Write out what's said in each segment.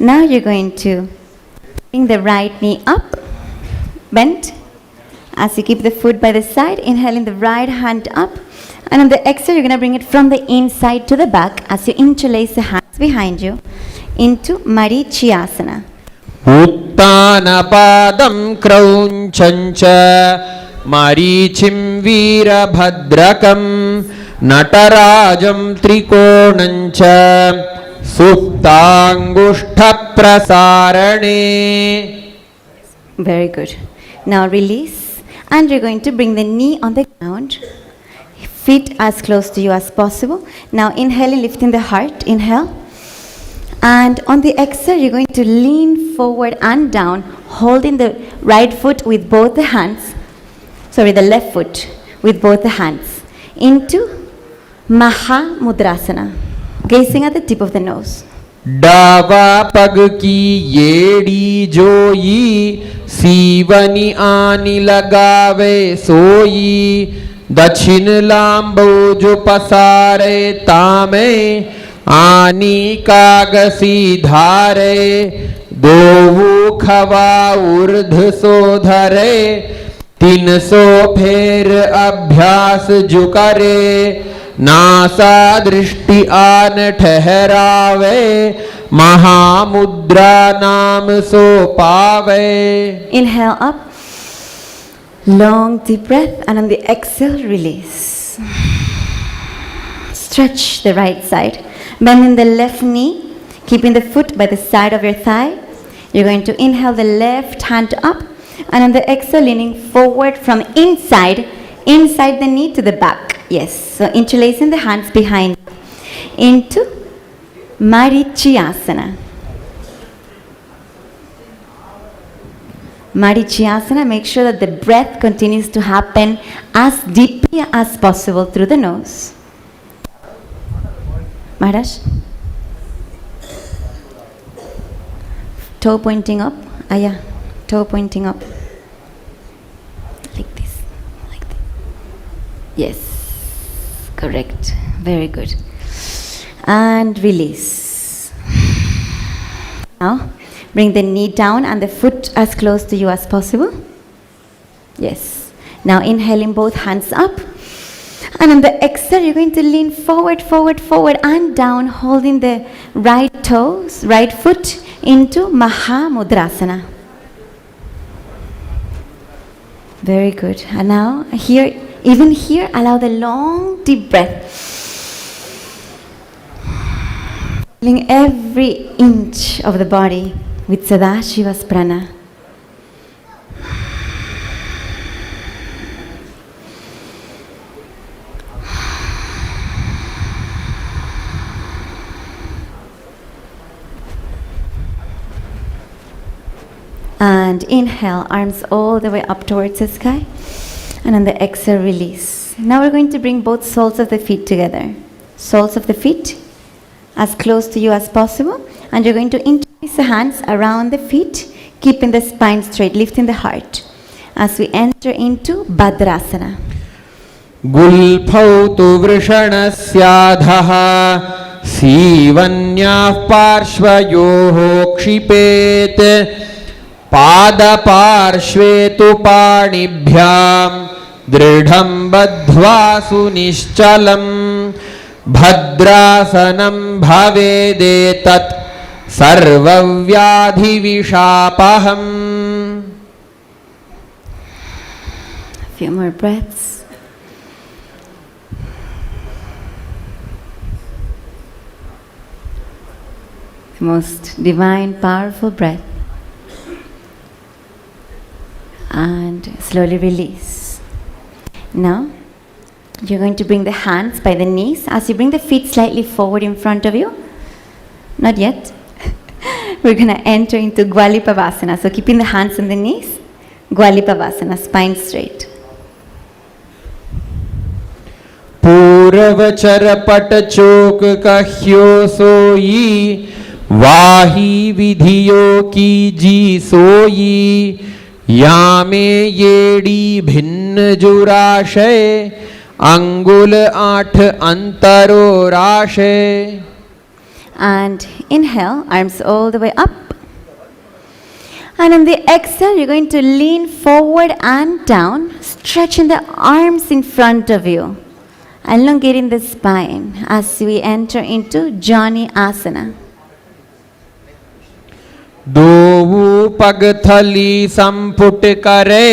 Now you're going to bring the right knee up, bent. As you keep the foot by the side, inhaling the right hand up. And on the exhale, you're going to bring it from the inside to the back as you interlace the hands behind you into Marichyasana. उत्तानपादं क्रौञ्चञ्च मरीचिं वीरभद्रकं नटराजं त्रिकोणञ्च सुप्ताङ्गुष्ठप्रसारणे. Very good. Now release, and you're going to bring the knee on the ground, feet as close to you as possible. Now inhaling, lifting the heart, inhale. And on the exhale, you're going to lean forward and down, holding the right foot with both the hands, the left foot with both the hands, into Mahamudrasana, gazing at the tip of the nose. डावा पग की येड़ी जोई सीवनी आनी लगावे सोई दक्षिण लांबो जो पसारे तामे आनी कागसी धारे दोवु खवा ऊर्ध सो धरे 300 फेर अभ्यास जो करे नासा दृष्टि आन ठहरावे महामुद्रा नाम सो पावे. Inhale up, long deep breath, and on the exhale, release. Stretch the right side, bending the left knee, keeping the foot by the side of your thigh. You're going to inhale the left hand up, and on the exhale, leaning forward from inside the knee to the back. Yes, so interlacing the hands behind into Marichyasana. Marichyasana, make sure that the breath continues to happen as deeply as possible through the nose. Maharaj? Toe pointing up. Yeah, toe pointing up. Like this. Like this. Yes. Correct. Very good. And release. Now, bring the knee down and the foot as close to you as possible. Yes. Now, inhaling both hands up. And on the exhale, you're going to lean forward, forward, forward, and down, holding the right toes, right foot into Mahamudrasana. Very good. And now, even here, allow the long, deep breath. Filling every inch of the body with Sadashiva's prana. And inhale, arms all the way up towards the sky. And on the exhale, release. Now we're going to bring both soles of the feet together. Soles of the feet as close to you as possible. And you're going to interlace the hands around the feet, keeping the spine straight, lifting the heart. As we enter into Bhadrasana. गुल्फौ तु वृषणस्याधः सीवन्याः पार्श्वयोः क्षिपेत् पादपार्श्वे तु पाणिभ्यां दृढं बद्ध्वा सुनिश्चलं भद्रासनं भवेदेतत् सर्वव्याधिविशापहम्. A few more breaths. The most divine, powerful breath. And slowly release. Now, you're going to bring the hands by the knees. As you bring the feet slightly forward in front of you, not yet, we're going to enter into Gwalipavasana. So keeping the hands on the knees, Gwalipavasana, spine straight. पूर्वचर पट चोक कह्यो सोई वाही विधियो की जी सोई यामे येड़ी भिन्न जुराशय अंगुल 8 अंतरो राशे. And inhale, arms all the way up. And on the exhale, you're going to lean forward and down, stretching the arms in front of you, elongating the spine as we enter into Jani Asana. दोवु पग थली संपुट करे,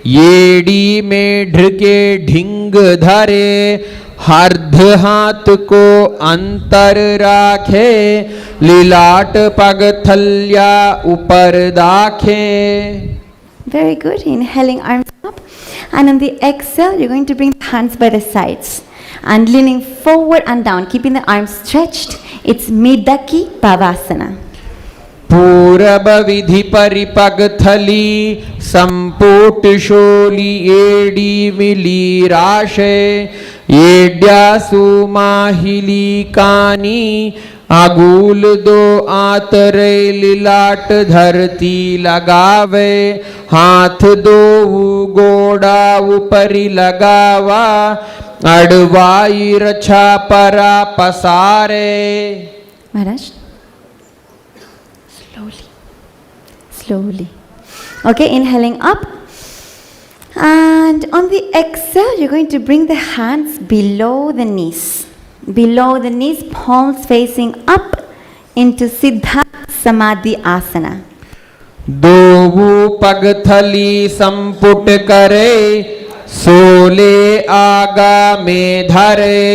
येड़ी मेढ के ढिंग धरे, हर्ध हाथ को अंतर राखे, लिलाट पग थल्या ऊपर दाखे. Very good. Inhaling, arms up. And on the exhale, you're going to bring the hands by the sides and leaning forward and down, keeping the arms stretched. It's Midaki Pavasana. पूरब विधि परिपग थली संपुट शोली एडी मिली राशे, एड्या सुमाहिली कानी, आगूल दो आतरे लिलाट धरती लगावे, हाथ दो गोड़ा ऊपरी लगावा, अड़वाई रछा परा पसारे. Maharaj. Slowly. Okay, inhaling up. And on the exhale, you're going to bring the hands below the knees. Below the knees, palms facing up into Siddha Samadhi Asana. दोवु पग थली संपुट करे, सोले आगा में धरे,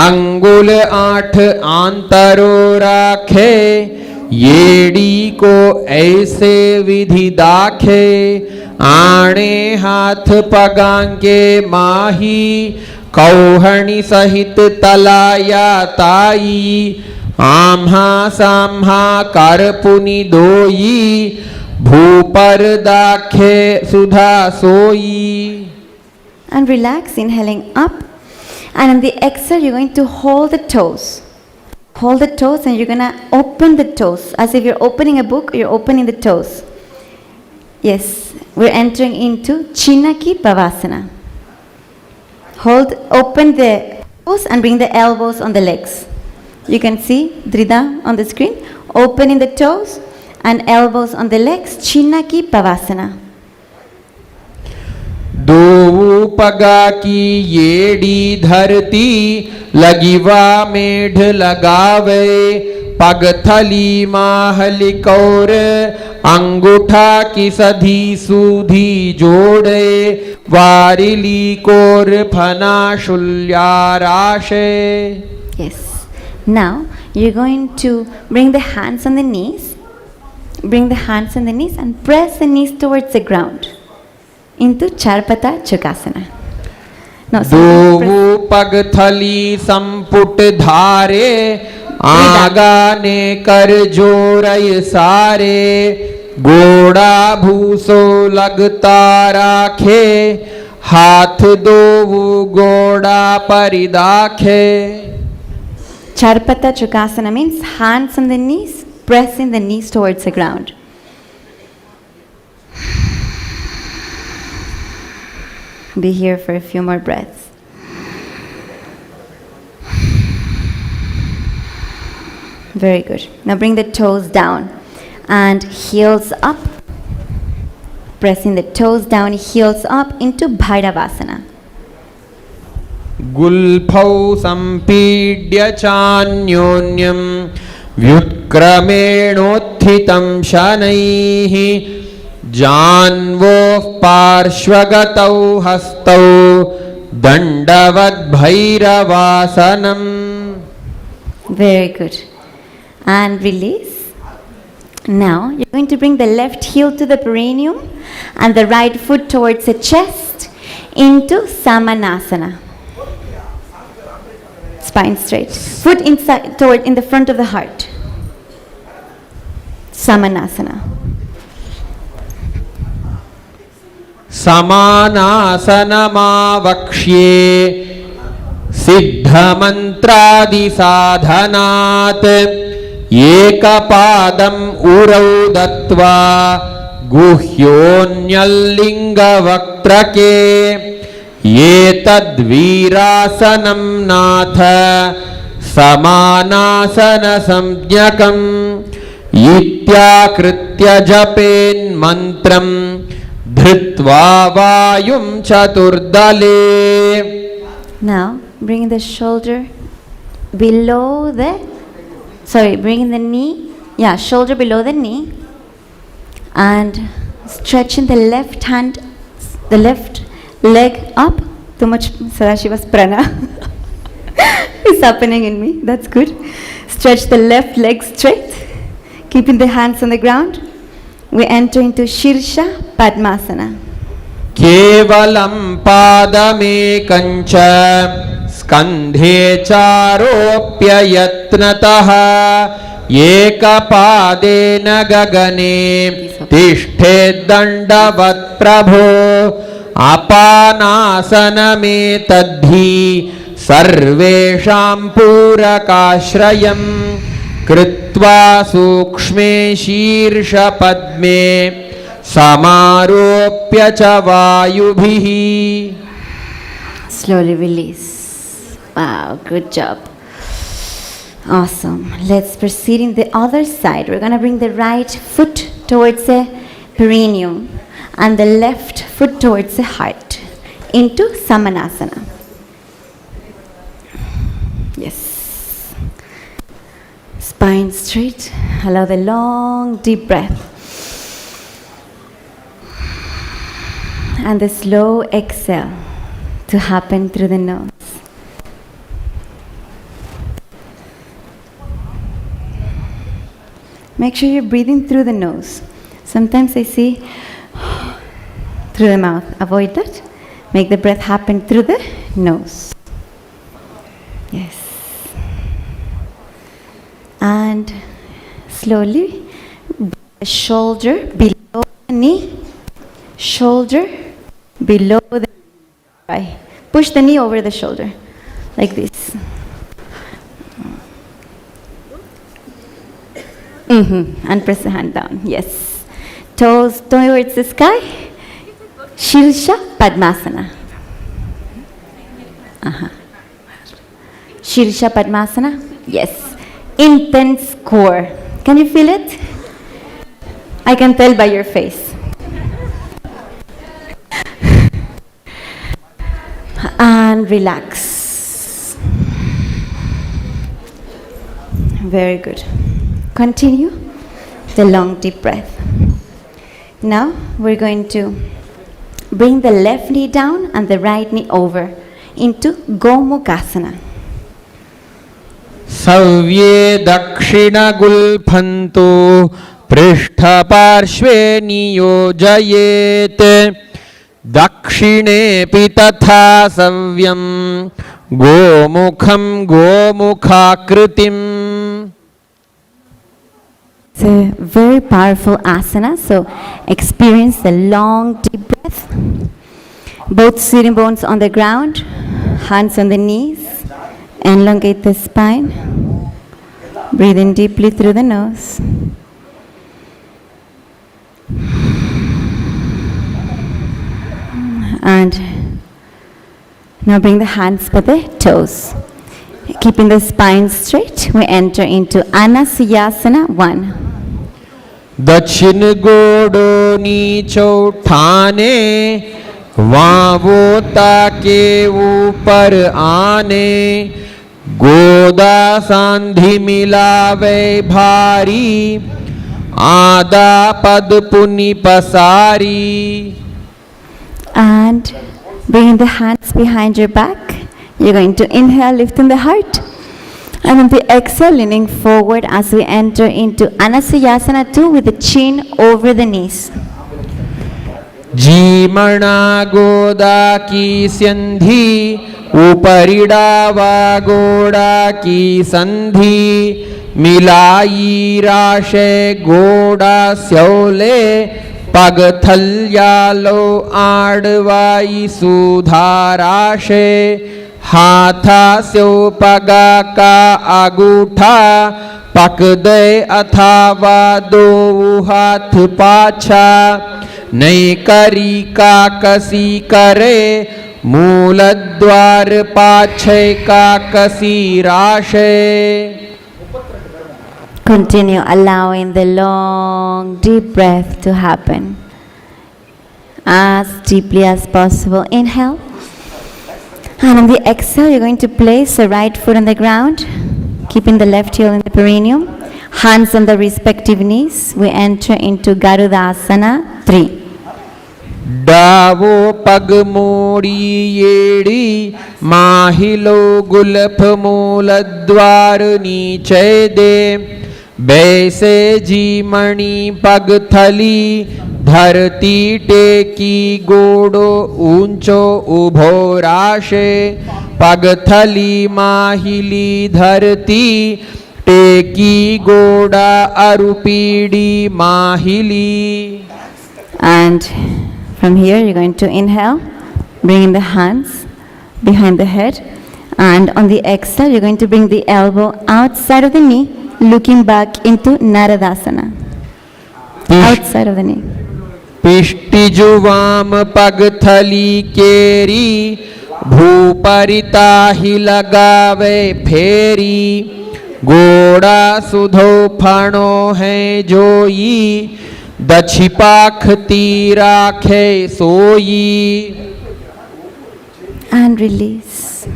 अंगुल 8 आंतरो राखे, येड़ी को ऐसे विधि दाखे, आणे हाथ पगांगे माही, कौहणी सहित तलाया ताई, आम्हा साम्हा करपुनि दोई, भूपर दाखे सुधा सोई. And relax, inhaling up. And on the exhale, you're going to hold the toes. Hold the toes and you're going to open the toes. As if you're opening a book, you're opening the toes. Yes, we're entering into Chinaki Pavasana. Open the toes and bring the elbows on the legs. You can see Drida on the screen. Opening the toes and elbows on the legs, Chinaki Pavasana. दोवु पगा की येड़ी धरती, लगिवा मेढ लगावे, पग थली माहली कौर, अंगूठा की सधी सूधी जोड़े, वारिली कोर फना शुल्या राशे. Yes. Now you're going to bring the hands on the knees. Bring the hands on the knees and press the knees towards the ground into Charpata Chukasana. No, दोवु पग थली संपुट धारे, आगा ने कर जोरय सारे, गोड़ा भूसो लगता राखे, हाथ दोवु गोड़ा परिदाखे. Charpata Chukasana means hands on the knees, pressing the knees towards the ground. Be here for a few more breaths. Very good. Now bring the toes down and heels up. Pressing the toes down, heels up into Bhairavasana. गुल्फौ संपीड्य चान्योन्यं, व्युत्क्रमेणोत्थितं शनैः, जान्वोः पार्श्वगतौ हस्तौ, दण्डवद्भैरवासनम्. Very good. And release. Now you're going to bring the left heel to the perineum and the right foot towards the chest into Samanasana. Spine straight. Foot inside in the front of the heart. Samanasana. समानासनमावक्ष्ये, सिद्धमन्त्रादि साधनात्, एकपादम् उरौ दत्वा, गुह्योऽन्यल्लिङ्गवक्त्रके, एतद्वीरासनं नाथ समानासनसंज्ञकम् इत्याकृत्य जपेन्मन्त्रं धृत्वा वायुं चतुर्दले. Now, bring the shoulder below the, bring the knee, shoulder below the knee, and stretching the left hand, the left leg up. Too much Sadashiva's prana is happening in me. That's good. Stretch the left leg straight, keeping the hands on the ground. We enter into Shirsha Padmasana. केवलं पादमेकञ्च स्कन्धे चारोप्य यत्नतः एकपादेन गगने तिष्ठेद्दण्डवत् प्रभो. अपानासनमेतद्धि सर्वेषां पूरकाश्रयं कृत्वा सूक्ष्मे शीर्षपद्मे समारोप्य च वायुभिः. Slowly release. Wow, good job. Awesome. Let's proceed in the other side. We're going to bring the right foot towards the perineum and the left foot towards the heart into Samanasana. Yes. Spine straight. Allow the long deep breath. And the slow exhale to happen through the nose. Make sure you're breathing through the nose. Sometimes I see through the mouth. Avoid that. Make the breath happen through the nose. Yes. And slowly, the shoulder below the knee. Shoulder below the thigh. Push the knee over the shoulder, like this. And press the hand down. Yes. Toes towards the sky. Shirsha Padmasana. Shirsha Padmasana. Yes. Intense core. Can you feel it? I can tell by your face. And relax. Very good. Continue the long deep breath. Now we're going to bring the left knee down and the right knee over into Gomukhasana. सव्ये दक्षिणगुल्फन्तो पृष्ठपार्श्वे नियोजयेत् दक्षिणेऽपि तथा सव्यं गोमुखं गोमुखाकृतिम्. It's a very powerful asana, so experience the long deep breath. Both sitting bones on the ground, hands on the knees, elongate the spine. Breathe in deeply through the nose. And now bring the hands by the toes. Keeping the spine straight, we enter into Anasayasana 1. दक्षिण गोडो नीचो ठाने वावोता के ऊपर आने गोदा सांधि मिलावे भारी आदा पद पुनि पसारी. And bring the hands behind your back. You're going to inhale, lifting the heart. And on the exhale, leaning forward as we enter into Anasayasana 2 with the chin over the knees. जीमणा गोदा की संधि उपरिडावा गोड़ा की संधि मिलाई राशे गोड़ा स्योले पगथल्यालो आडवाई सुधाराशे हाथा स्यो पगा का आगूठा पक दे अथावा दो हाथ पाछा नहीं करी का कसी करे मूलद्वार पाछे काकसीराशे Continue allowing the long deep breath to happen as deeply as possible. Inhale. And on the exhale, you're going to place the right foot on the ground, keeping the left heel in the perineum, hands on the respective knees. We enter into Garudasana 3. Davos पग मोड़ी येड़ी माहिलो गुलफ मूलद्वार नीचे दे बैसे जी मणि पग थली धरती टेकी गोड़ो ऊंचो उभो राशे पग थली माहिली धरती टेकी गोड़ा अरुपीड़ी माहिली. And from here, you're going to inhale, bring in the hands behind the head. And on the exhale, you're going to bring the elbow outside of the knee, looking back into Naradasana. Outside of the knee. पिष्टिजुवाम पगथली केरी भूपरिता ही लगावे फेरी गोड़ा सुधो फणो है जोई दछिपाखती राखे सोई. And release.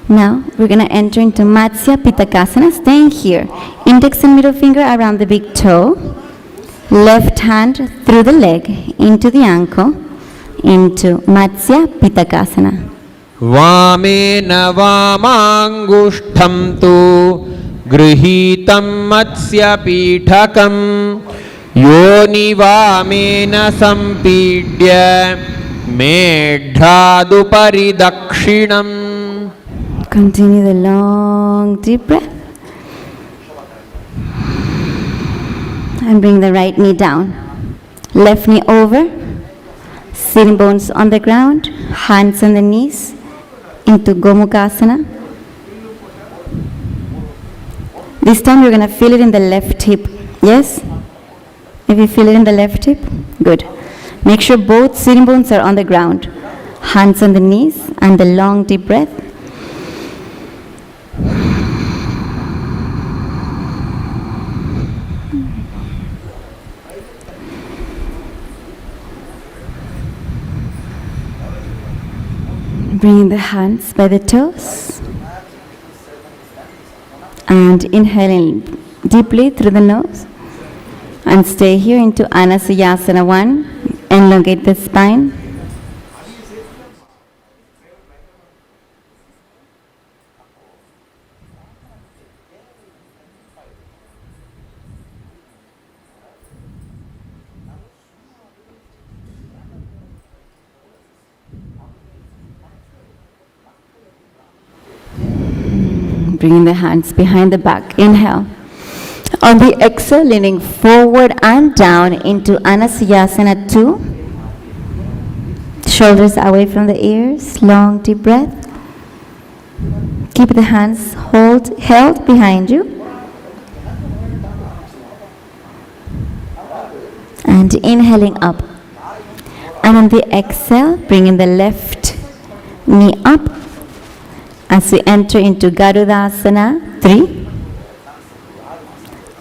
Now, we're going to enter into Matsya Pitakasana, staying here. Index and middle finger around the big toe. Left hand through the leg, into the ankle, into Matsya Pitakasana. वामेन वामांगुष्ठं तु गृहीतं मत्स्य पीठकं योनिवामेन संपीड्य मेढ्रादुपरि दक्षिणम्. Continue the long deep breath. And bring the right knee down. Left knee over. Sitting bones on the ground. Hands on the knees. Into Gomukhasana. This time you're going to feel it in the left hip. Yes? If you feel it in the left hip, good. Make sure both sitting bones are on the ground. Hands on the knees and the long deep breath. Bring the hands by the toes and inhaling deeply through the nose and stay here into Anasayasana 1. Elongate the spine. Bringing the hands behind the back. Inhale. On the exhale, leaning forward and down into Anasayasana 2. Shoulders away from the ears. Long deep breath. Keep the hands held behind you. And inhaling up. And on the exhale, bringing the left knee up. As we enter into Garudasana 3.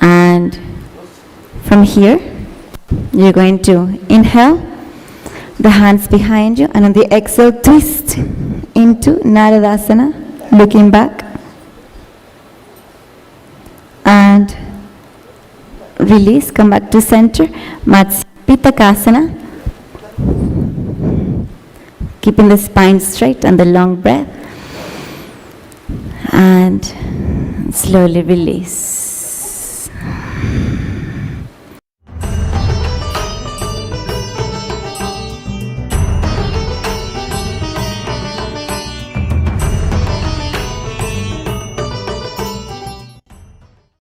And from here, you're going to inhale, the hands behind you, and on the exhale, twist into Naradasana, looking back. And release, come back to center, Matsya Pitakasana. Keeping the spine straight and the long breath. And slowly release.